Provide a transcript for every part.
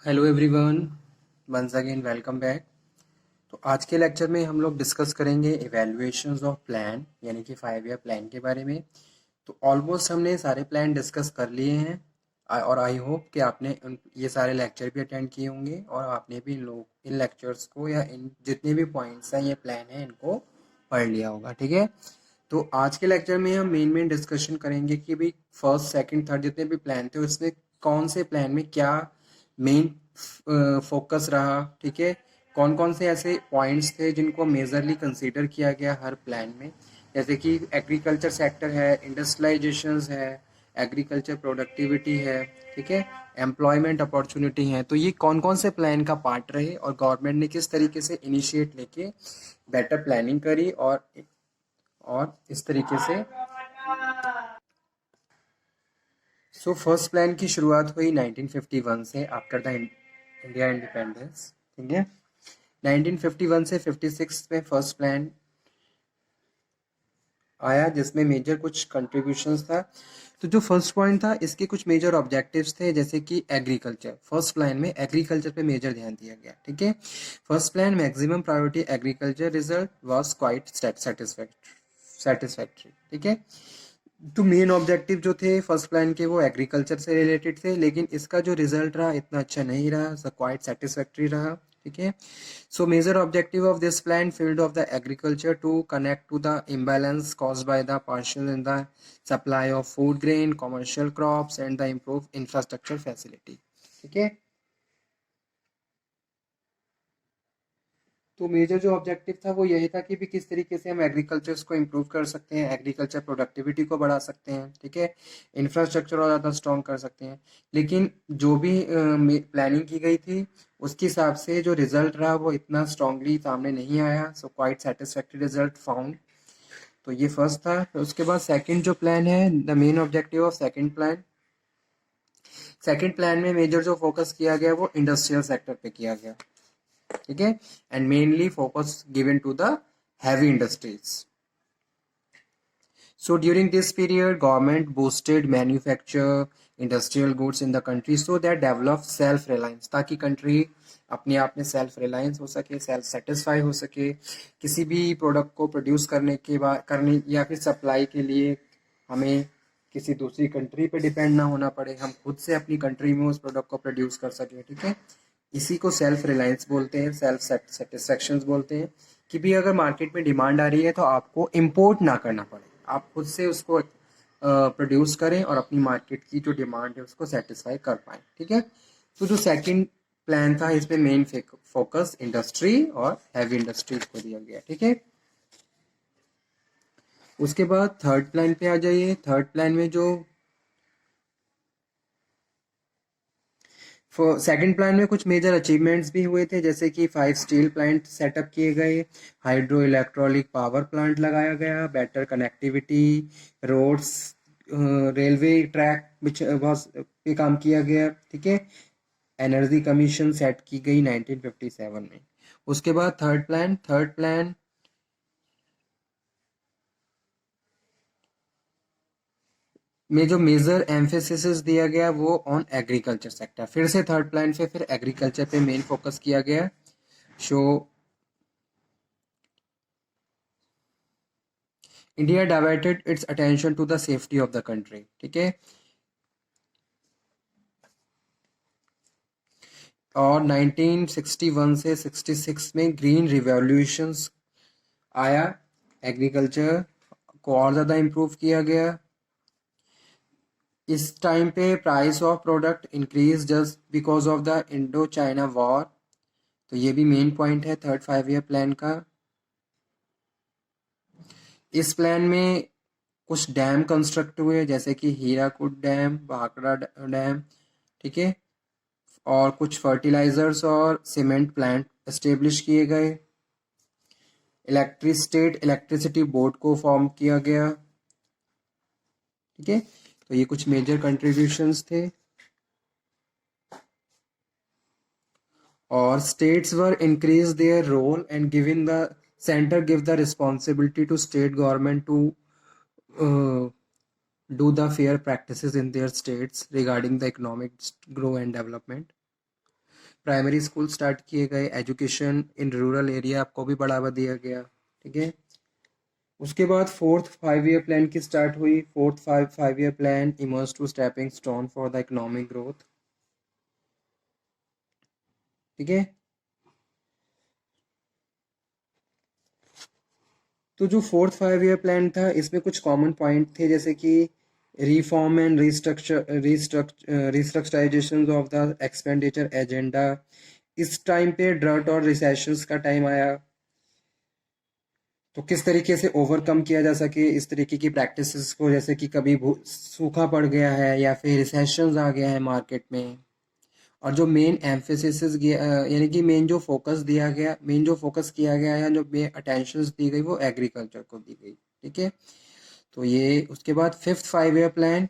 Hello everyone, once again welcome back. तो आज के लेक्चर में हम लोग डिस्कस करेंगे इवैल्यूएशंस ऑफ प्लान यानी कि 5 ईयर प्लान के बारे में। तो ऑलमोस्ट हमने सारे प्लान डिस्कस कर लिए हैं और आई होप कि आपने ये सारे लेक्चर भी अटेंड किए होंगे और आपने भी इन लेक्चर्स को या इन जितने भी पॉइंट्स हैं ये प्लान है इनको पढ़ लिया होगा। ठीक है, तो आज के लेक्चर में हम मेन डिस्कशन करेंगे कि भाई फर्स्ट सेकंड थर्ड जितने भी प्लान थे उसमें कौन से प्लान में क्या मेन फोकस रहा। ठीक है, कौन कौन से ऐसे पॉइंट्स थे जिनको मेजरली कंसीडर किया गया हर प्लान में, जैसे कि एग्रीकल्चर सेक्टर है, इंडस्ट्रियलाइजेशन है, एग्रीकल्चर प्रोडक्टिविटी है, ठीक है, एम्प्लॉयमेंट अपॉर्चुनिटी है। तो ये कौन कौन से प्लान का पार्ट रहे और गवर्नमेंट ने किस तरीके से इनिशिएट लेके बेटर प्लानिंग करी और इस तरीके से। सो फर्स्ट प्लान की शुरुआत हुई 1951 से आफ्टर द इंडिया इंडिपेंडेंस। ठीक है, 1951 से 56 में फर्स्ट प्लान आया जिसमें मेजर कुछ कंट्रीब्यूशंस था। तो जो फर्स्ट पॉइंट था इसके कुछ मेजर ऑब्जेक्टिव्स थे, जैसे कि एग्रीकल्चर। फर्स्ट प्लान में एग्रीकल्चर पे मेजर ध्यान दिया गया। ठीक है, first plan maximum priority agriculture, result was quite satisfactory. ठीक है, तो मेन ऑब्जेक्टिव जो थे फर्स्ट प्लान के वो एग्रीकल्चर से रिलेटेड थे, लेकिन इसका जो रिजल्ट रहा इतना अच्छा नहीं रहा, क्वाइट सेटिस्फैक्ट्री रहा। ठीक है, so major objective of this plan field of the agriculture to connect to the imbalance caused by the partial in the supply of food grain, commercial crops and the improved infrastructure facility। ठीक है, तो major जो objective था वो यही था कि भी किस तरीके से हम एग्रीकल्चर को इम्प्रूव कर सकते हैं, एग्रीकल्चर प्रोडक्टिविटी को बढ़ा सकते हैं। ठीक है, इंफ्रास्ट्रक्चर और ज़्यादा स्ट्रॉन्ग कर सकते हैं। लेकिन जो भी प्लानिंग की गई थी उसके हिसाब से जो रिजल्ट रहा वो इतना स्ट्रांगली सामने नहीं आया। So quite satisfactory result found. तो ये फर्स्ट था। तो उसके बाद सेकंड जो प्लान है, the main objective of second plan में मेजर जो फोकस किया गया वो इंडस्ट्रियल सेक्टर पे किया गया। ठीक है, and mainly focus given to the heavy industries. So during this period, government boosted manufacture industrial goods in the country so that develop self reliance, ताकि country अपने आप में सेल्फ रिलायंस हो सके, सेल्फ सेटिस्फाई हो सके। किसी भी प्रोडक्ट को प्रोड्यूस करने के बाद करने या फिर सप्लाई के लिए हमें किसी दूसरी कंट्री पे डिपेंड ना होना पड़े, हम खुद से अपनी कंट्री में उस प्रोडक्ट को प्रोड्यूस कर सके। ठीक है, इसी को सेल्फ रिलायंस बोलते हैं, सेल्फ सेटिस्फेक्शन बोलते हैं कि भी अगर मार्केट में डिमांड आ रही है तो आपको इम्पोर्ट ना करना पड़े, आप खुद से उसको प्रोड्यूस करें और अपनी मार्केट की जो डिमांड है उसको सेटिस्फाई कर पाएं। ठीक है, तो जो सेकंड प्लान था इसमें मेन फोकस इंडस्ट्री और हैवी इंडस्ट्रीज को दिया गया। ठीक है, उसके बाद थर्ड प्लान पे आ जाइए। थर्ड प्लान में जो सेकंड प्लान में कुछ मेजर अचीवमेंट्स भी हुए थे, जैसे कि 5 स्टील प्लांट सेटअप किए गए, हाइड्रो इलेक्ट्रॉनिक पावर प्लांट लगाया गया, better connectivity, roads, railway track बहुत पे काम किया गया। ठीक है, एनर्जी कमीशन सेट की गई 1957 में। उसके बाद थर्ड प्लान में जो मेजर एम्फेसिस दिया गया वो ऑन एग्रीकल्चर सेक्टर। फिर से थर्ड प्लान पे फिर एग्रीकल्चर पे मेन फोकस किया गया। So India diverted its attention to the safety of the country. ठीक है, और 1961 से 66 में ग्रीन रिवॉल्यूशन आया, एग्रीकल्चर को और ज़्यादा इम्प्रूव किया गया। इस टाइम पे price of product increase just because of the Indo China war. तो ये भी मेन पॉइंट है थर्ड 5 ईयर प्लान का। इस प्लान में कुछ डैम कंस्ट्रक्ट हुए, जैसे कि हीराकुद डैम, भाखड़ा डैम। ठीक है, और कुछ फर्टिलाइजर्स और सीमेंट प्लांट एस्टेब्लिश किए गए। स्टेट इलेक्ट्रिसिटी बोर्ड को फॉर्म किया गया। ठीक है, तो ये कुछ मेजर कंट्रीब्यूशंस थे। और states were increase their role and giving the centre give the responsibility to state government to do the fair practices in their states regarding the economic growth and development. Primary school start किए गए, education in rural area को भी बढ़ावा दिया गया, ठीक है। उसके बाद फोर्थ 5 ईयर प्लान की स्टार्ट हुई। Fourth five year plan emerge to stepping stone for the economic growth, ठीक है। तो जो फोर्थ 5 ईयर प्लान था इसमें कुछ कॉमन पॉइंट थे, जैसे कि reform and restructurisation of the expenditure agenda. इस टाइम पे ड्रट और रिसेशंस का टाइम आया, तो किस तरीके से ओवरकम किया जा सके इस तरीके की प्रैक्टिसेस को, जैसे कि कभी सूखा पड़ गया है या फिर रिसेशंस आ गया है मार्केट में। और जो मेन एम्फेसिस यानी कि मेन जो फोकस किया गया या जो मेन अटेंशन दी गई वो एग्रीकल्चर को दी गई, ठीक है। तो ये उसके बाद फिफ्थ 5 ईयर प्लान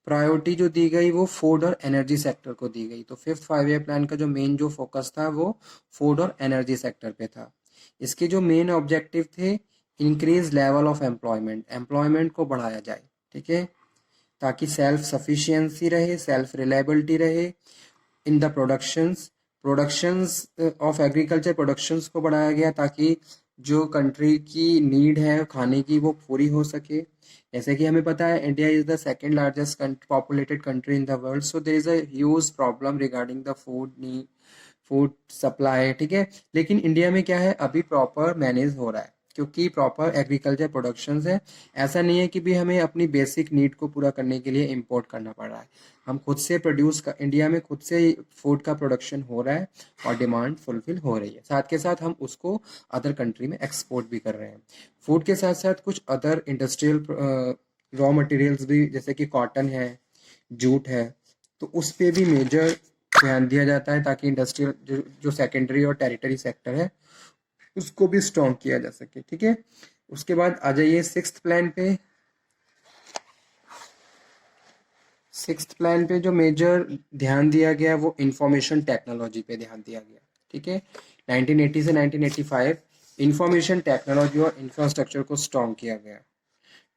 प्रायोरिटी जो दी गई वो फूड और एनर्जी सेक्टर को दी गई। तो फिफ्थ 5 ईयर प्लान का जो मेन जो फोकस था वो फूड और एनर्जी सेक्टर पे था। इसके जो मेन ऑब्जेक्टिव थे, इंक्रीज लेवल ऑफ एम्प्लॉयमेंट को बढ़ाया जाए, ठीक है, ताकि सेल्फ सफिशिएंसी रहे, सेल्फ रिलायबिलिटी रहे in the productions of agriculture productions को बढ़ाया गया, ताकि जो कंट्री की नीड है खाने की वो पूरी हो सके। जैसे कि हमें पता है India is the second largest populated country in the world, so there is a huge problem regarding the food supply, ठीक है। लेकिन इंडिया में क्या है, अभी प्रॉपर मैनेज हो रहा है क्योंकि प्रॉपर एग्रीकल्चर प्रोडक्शंस है। ऐसा नहीं है कि भी हमें अपनी बेसिक नीड को पूरा करने के लिए इंपोर्ट करना पड़ रहा है। हम खुद से इंडिया में खुद से फूड का प्रोडक्शन हो रहा है और डिमांड फुलफिल हो रही है। साथ के साथ हम उसको अदर कंट्री में एक्सपोर्ट भी कर रहे हैं। फूड के साथ साथ कुछ अदर इंडस्ट्रियल रॉ मटेरियल्स भी, जैसे कि कॉटन है, जूट है, तो उस पे भी मेजर ध्यान दिया जाता है ताकि इंडस्ट्रियल जो सेकेंडरी और टेरिटरी सेक्टर है उसको भी स्ट्रॉन्ग किया जा सके, ठीक है। उसके बाद आ जाइए सिक्स्थ प्लान पे। सिक्स्थ प्लान पे जो मेजर ध्यान दिया गया वो इंफॉर्मेशन टेक्नोलॉजी पे ध्यान दिया गया, ठीक है। 1980 से 1985 इंफॉर्मेशन टेक्नोलॉजी और इंफ्रास्ट्रक्चर को स्ट्रॉन्ग किया गया।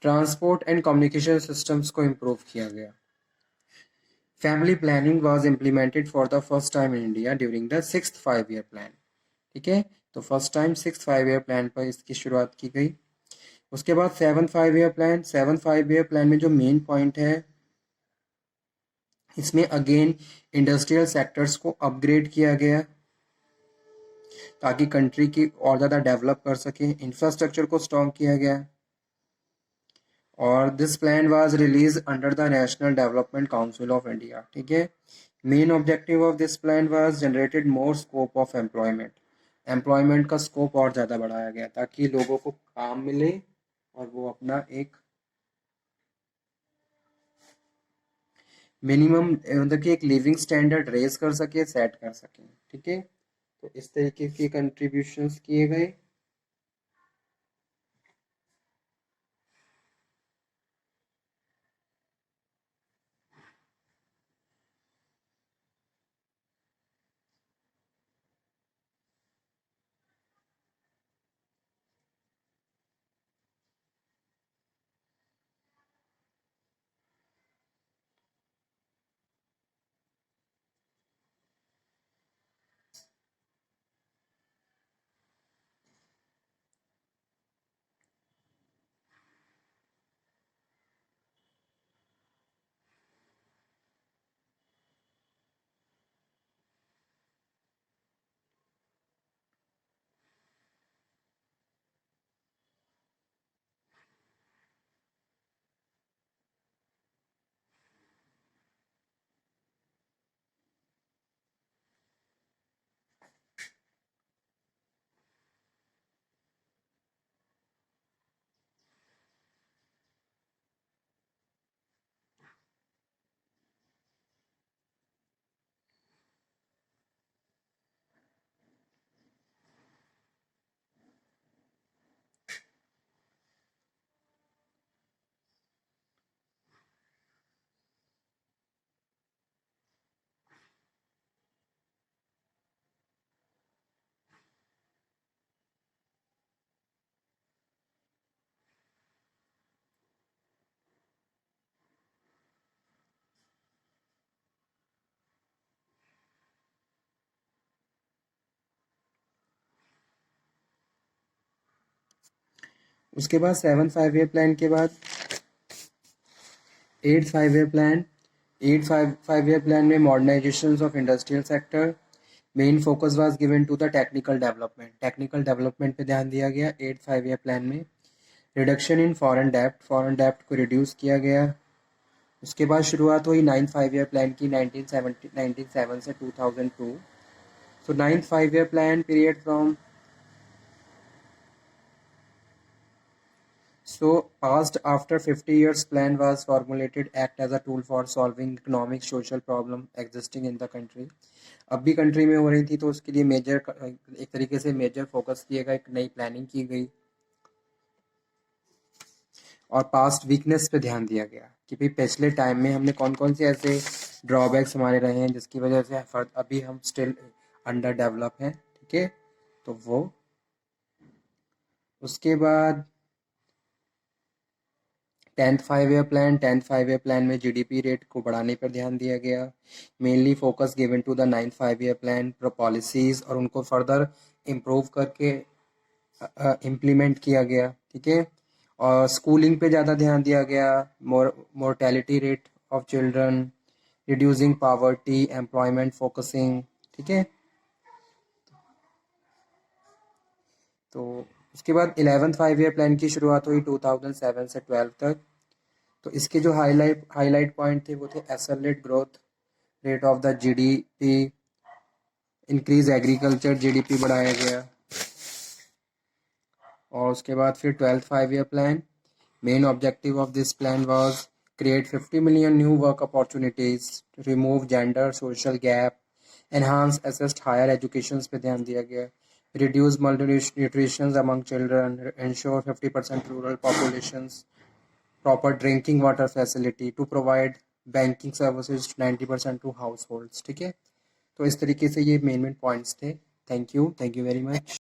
ट्रांसपोर्ट एंड कम्युनिकेशन सिस्टम्स को इम्प्रूव किया गया। Family planning was implemented for the first time in India during the sixth 5 year plan, ठीक है। तो first time six 5 year plan पर इसकी शुरुआत की गई। उसके बाद सेवन फाइव ईयर प्लान में जो मेन पॉइंट है, इसमें अगेन इंडस्ट्रियल सेक्टर्स को अपग्रेड किया गया ताकि कंट्री की और ज़्यादा डेवलप कर सके। इंफ्रास्ट्रक्चर को स्ट्रॉन्ग किया गया और this plan was release under the national development council of India, ठीक है। Main objective of this plan was generated more scope of employment का स्कोप और ज़्यादा बढ़ाया गया ताकि लोगों को काम मिले और वो अपना एक मिनिमम मतलब कि एक लिविंग स्टैंडर्ड रेज कर सके, सेट कर सके, ठीक है। तो इस तरीके के कंट्रीब्यूशंस किए गए। उसके बाद 7 5 ईयर प्लान के बाद 8 5 ईयर प्लान। 8 5 ईयर प्लान में modernisation of industrial sector, main focus was given to the technical development. Technical development पे ध्यान दिया गया 8 5 ईयर प्लान में। रिडक्शन इन फॉरेन डेप्ट को रिड्यूस किया गया। उसके बाद शुरुआत हुई 9 5 ईयर प्लान की 1997 से 2002। सो 9 5 year plan period from So, passed after 50 years, plan was formulated, act as a tool for solving economic, social problem existing in the country. अब भी कंट्री में हो रही थी तो उसके लिए मेजर एक तरीके से मेजर फोकस किया गया, एक नई प्लानिंग की गई और पास्ट वीकनेस पे ध्यान दिया गया कि भाई पिछले टाइम में हमने कौन कौन से ऐसे ड्रॉबैक्स हमारे रहे हैं जिसकी वजह से अभी हम स्टिल अंडर डेवलप हैं। ठीक है, तो वो उसके बाद 10th 5 ईयर प्लान में जीडीपी रेट को बढ़ाने पर ध्यान दिया गया। Mainly focus given to the 9th 5 year plan policies और उनको फर्दर इम्प्रूव करके इम्प्लीमेंट किया गया। ठीक है, और स्कूलिंग पे ज़्यादा ध्यान दिया गया, mortality rate of children, reducing poverty, employment focusing. ठीक है, तो उसके बाद 11th 5 ईयर प्लान की शुरुआत हुई 2007 से 12 तक। तो इसके जो हाईलाइट पॉइंट थे वो थे accelerate growth rate of the GDP, increase agriculture, GDP बढ़ाया गया। और उसके बाद फिर 12th 5 year plan, main objective of this plan was create 50 million new work opportunities, remove gender social gap, enhance assist higher education पे ध्यान दिया गया, reduce malnutrition among children, ensure 50% rural populations, proper drinking water facility, to provide banking services 90% to households। ठीक है, तो इस तरीके से ये मेन पॉइंट्स थे। Thank you very much.